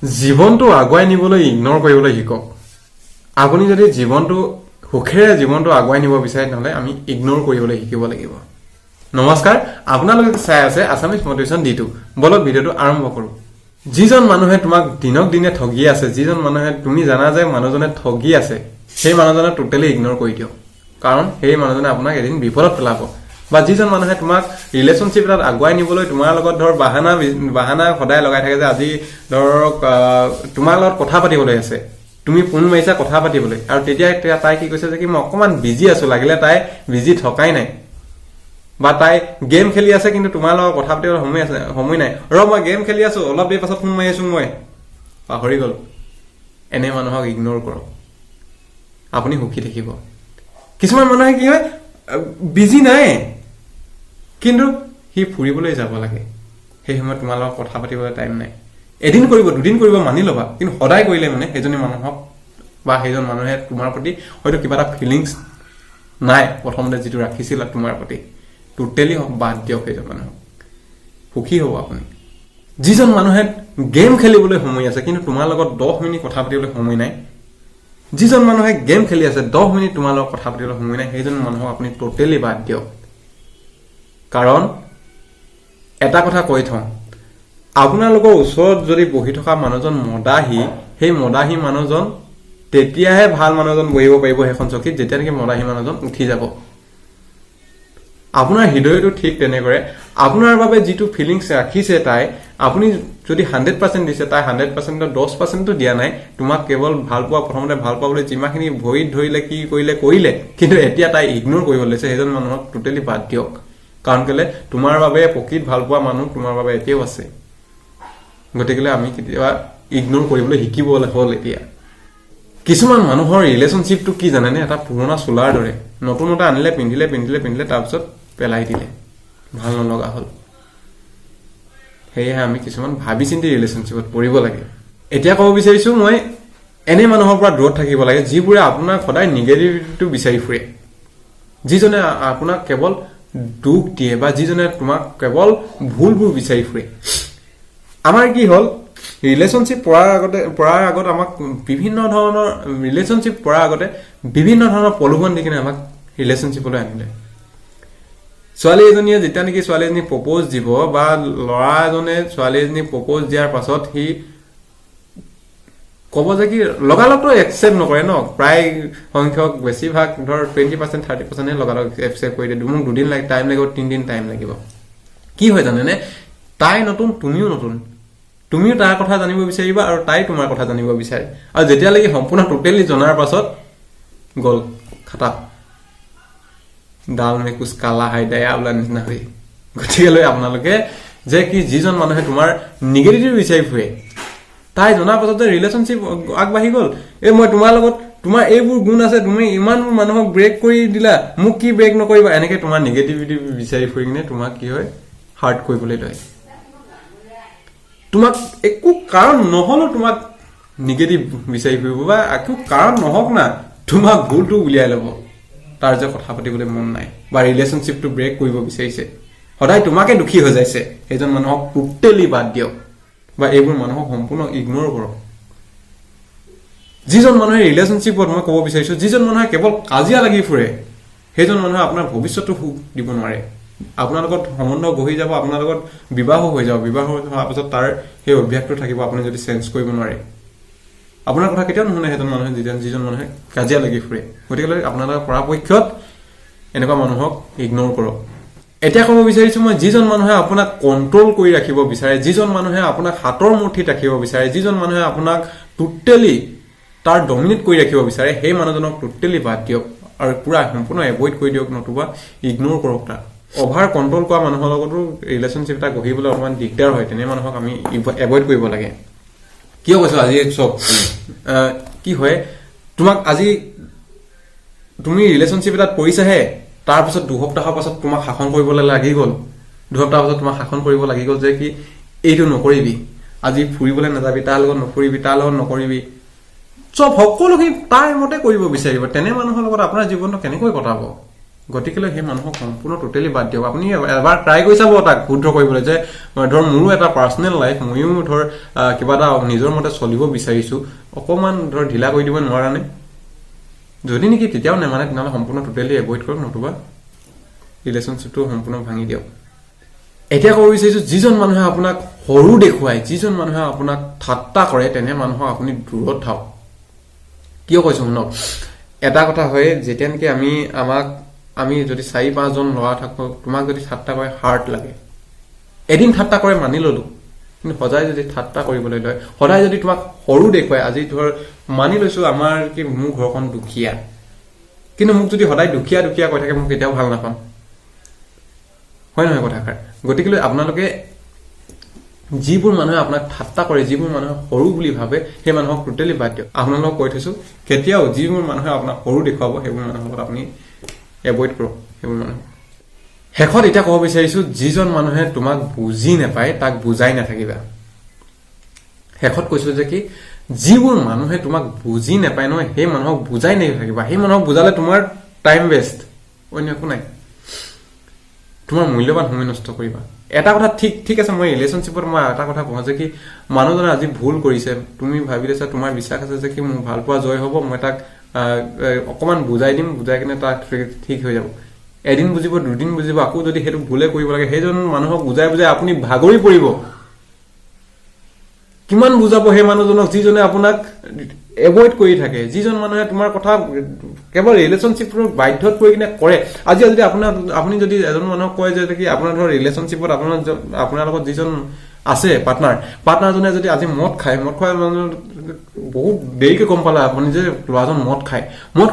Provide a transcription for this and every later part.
জীৱনটো আগুৱাই নিবলৈ ইগনোৰ কৰিবলৈ শিকক আপুনি যদি জীৱনটো সুখেৰে জীৱনটো আগুৱাই নিব বিচাৰে নহলে আমি ইগনোৰ কৰিবলৈ শিকিব লাগিব নমস্কাৰ আপোনালোকে চাই আছে আসামিজ মোটিভেশ্যন D2 বলক ভিডিওটো আৰম্ভ কৰো যিজন মানুহে তোমাক দিনক দিনে ঠগি আছে যিজন মানুহে তুমি জানা যে মানুহজনে ঠগি আছে সেই মানুহজনে টোটালি ইগনোৰ কৰি দিও কাৰণ সেই মানুহজনে আপোনাক এদিন বিপদত পেলাব বা যিজন মানুহে তোমাক ৰিলেশনশ্বিপ এটাত আগুৱাই নিবলৈ তোমাৰ লগত ধৰ বাহানা সদায় লগাই থাকে যে আজি ধৰক তোমাৰ লগত কথা পাতিবলৈ আছে তুমি ফোন মাৰিছা কথা পাতিবলৈ আৰু তেতিয়া তাই কি কৈছে যে কি মই অকমান বিজি আছো লাগিলে তাই বিজি থকাই নাই বা তাই গেম খেলি আছে কিন্তু তোমাৰ লগত কথা পাতিবলৈ সময় নাই মই গেম খেলি আছো অলপ দেৰি পাছত ফোন মাৰি আছো মই পাহৰি গল এনে মানুহক ইগনোৰ কৰক আপুনি সুখী থাকিব কিছুমান মানুহে কি হয় বিজি নাই কিন্তু হি ফুৰিবলৈ যাব লাগে সেই সময়ত তোমাৰ লগত কথা পাতিবলৈ টাইম নাই এদিন কৰিব দুদিন কৰিব মানি লবা কিন্তু সদায় কৰিলে মানে এজনী মানুহক বা সেইজন মানুহে তোমাৰ প্ৰতি হয়তো কিবা এটা ফিলিংস নাই প্ৰথমতে যেটো ৰাখিছিল তোমাৰ প্ৰতি টোটালি বাদ দিয়ক সেইজন মানুহক সুখী হ'ব আপুনি যিজন মানুহে গেম খেলিবলৈ সময় আছে কিন্তু তোমাৰ লগত 10 মিনিট কথা পাতিবলৈ সময় নাই যিজন মানুহে গেম খেলি আছে 10 মিনিট তোমাৰ লগত কথা পাতিবলৈ সময় নাই সেইজন মানুহক আপুনি টোটালি বাদ দিয়ক কাৰণ এটা কথা কৈ থওঁ আপোনালোকৰ ওচৰত যদি বহি থকা মানুহজন মদাহী সেই মদাহী মানুহজন তেতিয়াহে ভাল মানুহজন বহিব পাৰিব হেখন চকীত যেতিয়া নেকি মদাহী মানুহজন উঠি যাব আপোনাৰ হৃদয়টো ঠিক তেনে কৰে আপোনাৰ বাবে যেটো ফিলিংস ৰাখিছে তাই আপুনি যদি 100% দিছে তাই 100% 10% তো দিয়া নাই তোমাক কেৱল ভাল পোৱা প্ৰথমতে ভাল পাবলৈ যিমাখিনি ভৰিত ধৰিলে কি কৰিলে কিন্তু এতিয়া তাই ইগনোৰ কৰিব লৈছে সেইজন মানুহক টোটালি বাদ দিয়ক কাৰণ কেলে তোমাৰ বাবে প্ৰকৃত ভাল পোৱা মানুহ তোমাৰ বাবে এতিয়াও আছে গতিকে আমি কেতিয়াবা ইগনোৰ কৰিবলৈ শিকিব হ'ল এতিয়া কিছুমান মানুহৰ ৰিলেশনশ্বিপটো কি জানেনে এটা পুৰণা চোলাৰ দৰে নতুনটা আনিলে পিন্ধিলে তাৰপিছত পেলাই দিলে ভাল নলগা হ'ল হেয়া আমি কিছুমান ভাবি চিন্তি ৰিলেশনশ্বিপত পৰিব লাগে এতিয়া ক'ব বিচাৰিছো মই এনে মানুহৰ পৰা দূৰত থাকিব লাগে যিবোৰে আপোনাক সদায় নিগেটিভিটিটো বিচাৰি ফুৰে যিজনে আপোনাক কেৱল দুখ দিয়ে বা যিজনে তোমাক কেৱল ভুলবোৰ বিচাৰি ফুৰে আমাৰ কি হ'ল ৰিলেশনশ্বিপ পৰাৰ আগত আমাক বিভিন্ন ধৰণৰ ৰিলেশনশ্বিপ পৰাৰ আগতে বিভিন্ন ধৰণৰ প্ৰলোভন দি কিনে আমাক ৰিলেশনশ্বিপলৈ আনিলে ছোৱালী এজনীয়ে যেতিয়া নেকি ছোৱালী এজনী প্ৰপ'জ দিব বা ল'ৰা এজনে ছোৱালী এজনী প্ৰপ'জ দিয়াৰ পাছত হি ক'ব যে কি লগালগটো একচেপ্ট নকৰে ন প্ৰায় সংখ্যক বেছিভাগ ধৰ 20% 30% হে লগালগ একচেপ্ট কৰি দিয়ে মোক দুদিন লাগে টাইম লাগিব 3 দিন টাইম লাগিব কি হয় জানেনে তাই নতুন তুমিও নতুন তুমিও তাৰ কথা জানিব বিচাৰিবা আৰু তাই তোমাৰ কথা জানিব বিচাৰে আৰু যেতিয়া লাগি সম্পূৰ্ণ টোটালি জনাৰ পাছত গল খাতা দাল মে কুছ কালা হাই দয়া বলা নিচিনা হৈ গতিকে আপোনালোকে যে কি যিজন মানুহে তোমাৰ নিগেটিভ বিচাৰি ফুৰে তাই জনাৰ পাছত যে ৰিলেশনশ্বিপ আগবাঢ়ি গল মই তোমাৰ লগত তোমাৰ এইবোৰ গুণ আছে তুমি ইমান মানুহক ব্ৰেক কৰি দিলা মোক কি ব্ৰেক নকৰিবা এনেকে তোমাৰ নিগেটিভিটি বিচাৰি ফুৰি কিনে তোমাক কি হয় হাৰ্ট কৰিবলৈ লয় তোমাক একো কাৰণ নহলো তোমাক নিগেটিভ বিচাৰি ফুৰিব বা একো কাৰণ নহক না তোমাক ভুলটো উলিয়াই ল'ব তাৰ যে কথা পাতিবলৈ মন নাই বা ৰিলেশনশ্বিপটো ব্ৰেক কৰিব বিচাৰিছে সদায় তোমাকে দুখী হৈ যাইছে এজন মানুহক টোটালি বাদ দিয়ক বা এইবোৰ মানুহক সম্পূৰ্ণ ইগনোৰ কৰক যিজন মানুহে ৰিলেশনশ্বিপত মই ক'ব বিচাৰিছো যিজন মানুহে কেৱল কাজিয়া লাগি ফুৰে সেইজন মানুহে আপোনাৰ ভৱিষ্যতটো সুখ দিব নোৱাৰে আপোনাৰ লগত সম্বন্ধ গঢ়ি যাব আপোনাৰ লগত বিবাহ হৈ যাব বিবাহ হোৱাৰ পাছত তাৰ সেই অভ্যাসটো থাকিব আপুনি যদি চেঞ্জ কৰিব নোৱাৰে আপোনাৰ কথা কেতিয়াও নুশুনে হেতন মানুহে যিজন মানুহে কাজিয়া লাগি ফুৰে গতিকে আপোনালোকৰ পৰাপক্ষত এনেকুৱা মানুহক ইগনোৰ কৰক এতিয়া ক'ব বিচাৰিছো মই যিজন মানুহে আপোনাক কন্ট্ৰোল কৰি ৰাখিব বিচাৰে যিজন মানুহে আপোনাক হাতৰ মুঠিত ৰাখিব বিচাৰে যিজন মানুহে আপোনাক টোটালি তাৰ ডমিনেট কৰি ৰাখিব বিচাৰে সেই মানুহজনক টোটালি বাদ দিয়ক আৰু পুৰা সম্পূৰ্ণ এভয়েড কৰি দিয়ক নতুবা ইগনোৰ কৰক তাৰ অভাৰ কন্ট্ৰোল কৰা মানুহৰ লগতো ৰিলেশনশ্বিপ এটা গঢ়িবলৈ অকমান দিগদাৰ হয় তেনে মানুহক আমি এভয়েড কৰিব লাগে কিয় কৈছো আজি সব কি হয় তোমাক আজি তুমি ৰিলেশনশ্বিপ এটাত পৰিছাহে তাৰ পিছত দুসপ্তাহৰ পাছত তোমাক শাসন কৰিবলৈ লাগি গল দুসপ্তাহৰ পাছত তোমাক শাসন কৰিব লাগি গল যে কি এইটো নকৰিবি আজি ফুৰিবলৈ নাযাবি তাৰ লগত নকৰিবি তাৰ লগত নকৰিবি সব সকলোখিনি তাৰ মতে কৰিব বিচাৰিব তেনে মানুহৰ লগত আপোনাৰ জীৱনটো কেনেকৈ কটাব গতিকে সেই মানুহক সম্পূৰ্ণ টোটেলি বাদ দিয়ক আপুনি এবাৰ ট্ৰাই কৰি চাব তাক শুদ্ধ কৰিবলৈ যে ধৰ মোৰো এটা পাৰ্চনেল লাইফ ময়ো ধৰ কিবা এটা নিজৰ মতে চলিব বিচাৰিছো অকমান ধৰ ঢিলা কৰি দিব নোৱাৰানে যদি নেকি তেতিয়াও নেমানে তেনেহ'লে সম্পূৰ্ণ টোটেলি এভইড কৰক নতুবা ৰিলেশ্যনশ্বিপটো সম্পূৰ্ণ ভাঙি দিয়ক এতিয়া ক'ব বিচাৰিছো যিজন মানুহে আপোনাক সৰু দেখুৱাই যিজন মানুহে আপোনাক ঠাট্টা কৰে তেনে মানুহক আপুনি দূৰত থাকক কিয় কৈছো শুনক এটা কথা হয় যেতিয়া নেকি আমি যদি 4-5 জন ল'ৰা থাকো তোমাক যদি ঠাট্টা কৰে হাৰ্ট লাগে এদিন ঠাট্টা কৰে মানি ললো কিন্তু সদায় যদি ঠাট্টা কৰিবলৈ লয় সদায় যদি তোমাক সৰু দেখুৱাই আজি ধৰ মানি লৈছো আমাৰ কি মোৰ ঘৰখন দুখীয়া কিন্তু মোক যদি সদায় দুখীয়া কৈ থাকে মোক কেতিয়াও ভাল নাপাম হয় নহয় কথাষাৰ গতিকে আপোনালোকে যিবোৰ মানুহে আপোনাক ঠাট্টা কৰে যিবোৰ মানুহে সৰু বুলি ভাবে সেই মানুহক টোটেলি বাদ দিয়ক আপোনালোকক কৈ থৈছো কেতিয়াও যিবোৰ মানুহে আপোনাক সৰু দেখুৱাব সেইবোৰ মানুহক আপুনি এভইড কৰক সেইবোৰ মানুহ শেষত এটা ক'ব বিচাৰিছো যিজন মানুহে তোমাক বুজি নাপায় তাক বুজাই নাথাকিবা শেষত কৈছো যে কি যিবোৰ মানুহে তোমাক বুজি নাপায় নহয় সেই মানুহক বুজাই নাথাকিবা সেই মানুহক বুজালে তোমাৰ টাইম ৱেষ্ট অন্য একো নাই তোমাৰ মূল্যৱান সময় নষ্ট কৰিবা এটা কথা ঠিক আছে মই ৰিলেশ্যনশ্বিপত মই এটা কথা কওঁ যে কি মানুহজনে আজি ভুল কৰিছে তুমি ভাবি লৈছা তোমাৰ বিশ্বাস আছে যে কি মোৰ ভাল পোৱা জয় হ'ব মই তাক অকমান বুজাই দিম বুজাই কিনে তাক ঠিক হৈ যাব এদিন বুজিব দুদিন বুজিব আকৌ যদি সেইটো ভুলে কৰিব লাগে সেইজন মানুহক বুজাই আপুনি ভাগৰি পৰিব কিমান বুজাব সেই মানুহজনক যিজনে আপোনাক এভইড কৰি থাকে যিজন মানুহে তোমাৰ কথা কেৱল ৰিলেশ্যনশ্বিপৰ বাধ্যত পৰি কিনে কৰে আজি যদি আপুনি যদি এজন মানুহক কয় যে কি আপোনাৰ ধৰ ৰিলেশ্যনশ্বিপত আপোনাৰ লগত যিজন আছে পাৰ্টনাৰজনে যদি আজি মদ খোৱা মানুহ বহুত দেৰিকে গম পালা আপুনি যে ল'ৰাজন মদ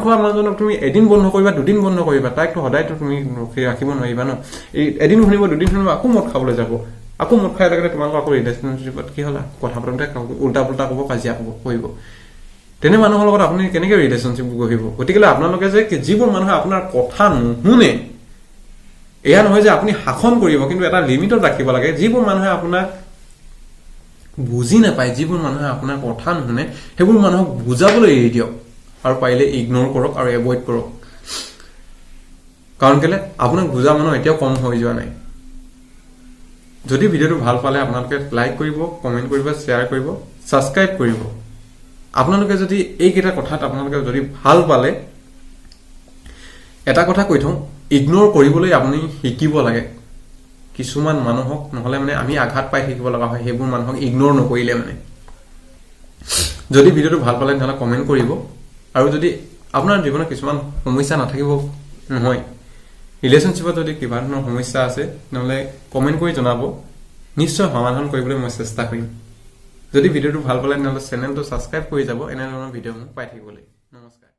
খোৱা মানুহজনক তুমি এদিন বন্ধ কৰিবা দুদিন বন্ধ কৰিবা তাইকতো সদায়তো তুমি ৰাখিব নোৱাৰিবা ন এদিন শুনিব দুদিন শুনিব আকৌ মদ খাবলৈ যাব আকৌ মদ খাই লাগিলে তোমালোকৰ আকৌ ৰিলেশ্যনশ্বিপত কি হ'লা কথা পাতোতে উল্টা পুল্টা ক'ব কাজিয়া কৰিব তেনে মানুহৰ লগত আপুনি কেনেকে ৰিলেশ্যনশ্বিপ গঢ়িব গতিকে আপোনালোকে যে যিবোৰ মানুহে আপোনাৰ কথা নুশুনে এয়া নহয় যে আপুনি শাসন কৰিব কিন্তু এটা লিমিটত ৰাখিব লাগে যিবোৰ মানুহে আপোনাক বুজি নাপায় যিবোৰ মানুহে আপোনাৰ কথা নুশুনে সেইবোৰ মানুহক বুজাবলৈ এৰি দিয়ক আৰু পাৰিলে ইগনোৰ কৰক আৰু এভইড কৰক কাৰণ কেলে আপোনাক বুজা মানুহ এতিয়াও কম হৈ যোৱা নাই যদি ভিডিঅ'টো ভাল পালে আপোনালোকে লাইক কৰিব কমেন্ট কৰিব শ্বেয়াৰ কৰিব সাবস্ক্ৰাইব কৰিব আপোনালোকে যদি এইকেইটা কথাত আপোনালোকে যদি ভাল পালে এটা কথা কৈ থওঁ ইগনোৰ কৰিবলৈ আপুনি শিকিব লাগে কিছুমান মানুহক নহলে মানে আমি আঘাত পাই শিকিব লগা হয় সেইবোৰ মানুহক ইগনোৰ নকৰিলে মানে যদি ভিডিঅ'টো ভাল পালে নহলে কমেন্ট কৰিব আৰু যদি আপোনাৰ জীৱনত কিছুমান সমস্যা নাথাকিব নহয় ৰিলেশ্যনশ্বিপত যদি কিবা ধৰণৰ সমস্যা আছে নহলে কমেন্ট কৰি জনাব নিশ্চয় সমাধান কৰিবলৈ মই চেষ্টা কৰিম যদি ভিডিঅ'টো ভাল পালে নহলে চেনেলটো সাবস্ক্ৰাইব কৰি যাব এনে ধৰণৰ ভিডিঅ' মোক পাই থাকিবলৈ নমস্কাৰ